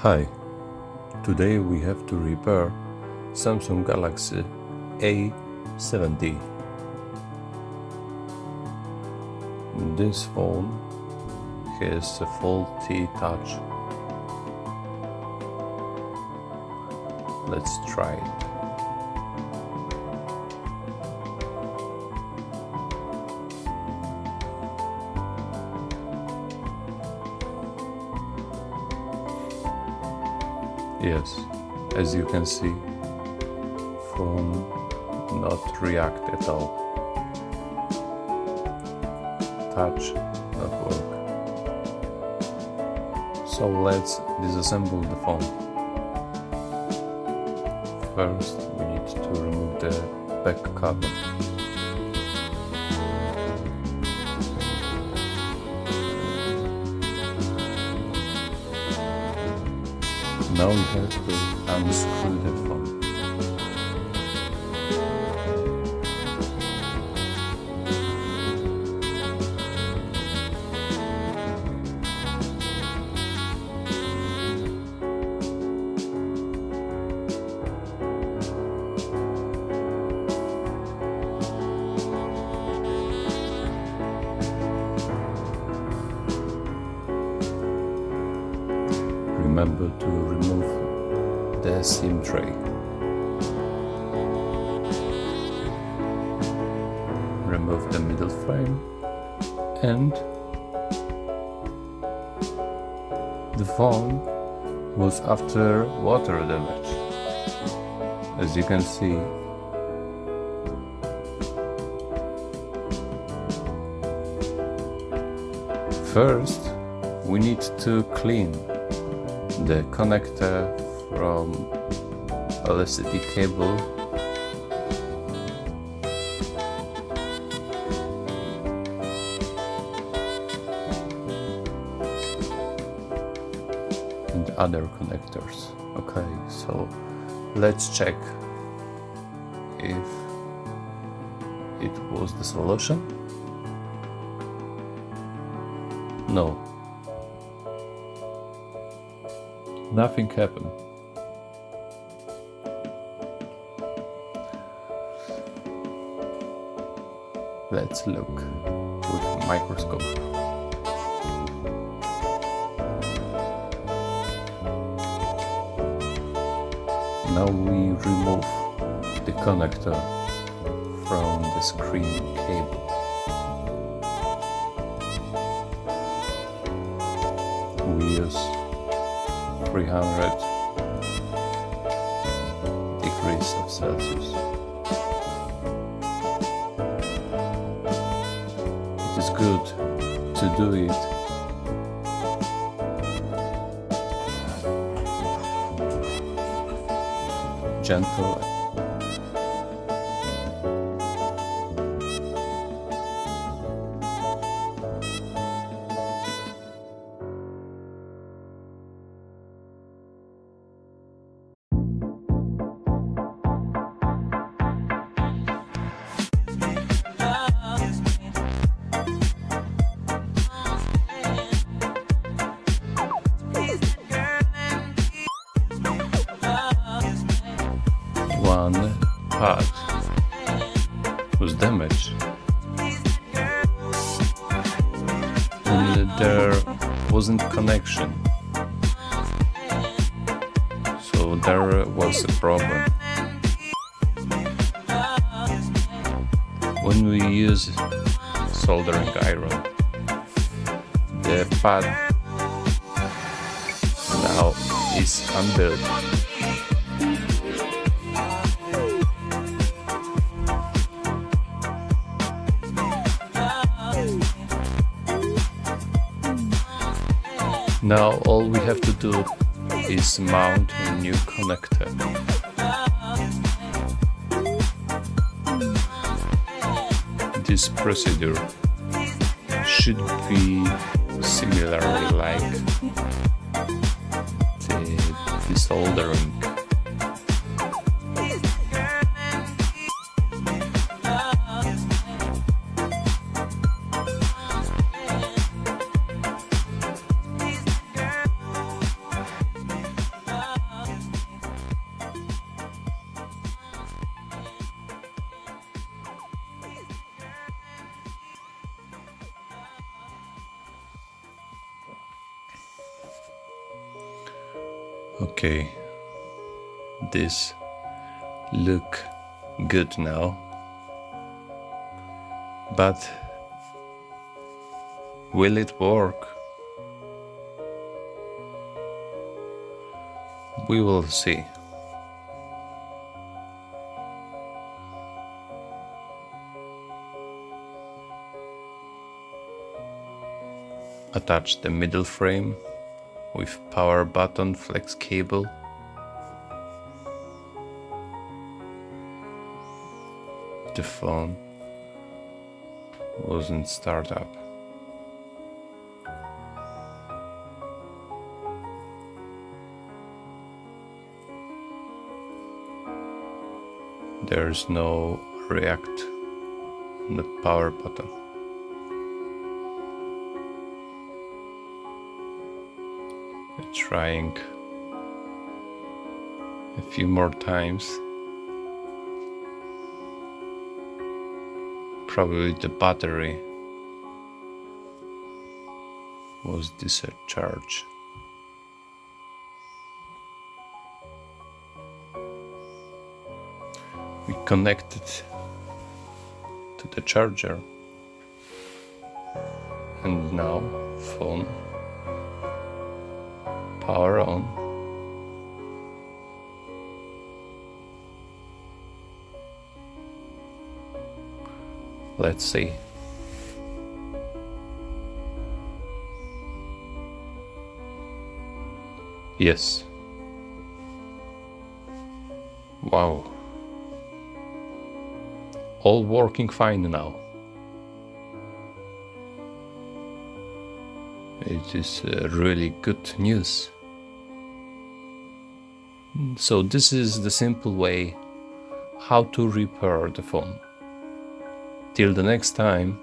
Hi, today we have to repair Samsung Galaxy A70. This phone has a faulty touch. Let's try it. Yes, as you can see, phone not react at all. Touch not work. So let's disassemble the phone. First we need to remove the back cover. Now we have to unscrew the phone. Remember to remove the SIM tray. Remove the middle frame and the phone was after water damage. As you can see, first we need to clean the connector from electricity cable and other connectors. Okay, so let's check if it was the solution. No. Nothing happened. Let's look with a microscope. Now we remove the connector from the screen cable. We use 300 degrees of Celsius. It is good to do it gentle. One part was damaged and there wasn't connection, so there was a problem. When we use soldering iron, the pad now is unbuilt. Now all we have to do is mount a new connector. This procedure should be similarly like the desoldering. Okay, this look good now, but will it work? We will see. Attach the middle frame with power button flex cable. The phone wasn't start up. There's no react on the power button. Trying a few more times. Probably the battery was discharged. We connected to the charger, and now phone power on. Let's see. Yes. Wow. All working fine now. It is really good news. So this is the simple way how to repair the phone. Till the next time,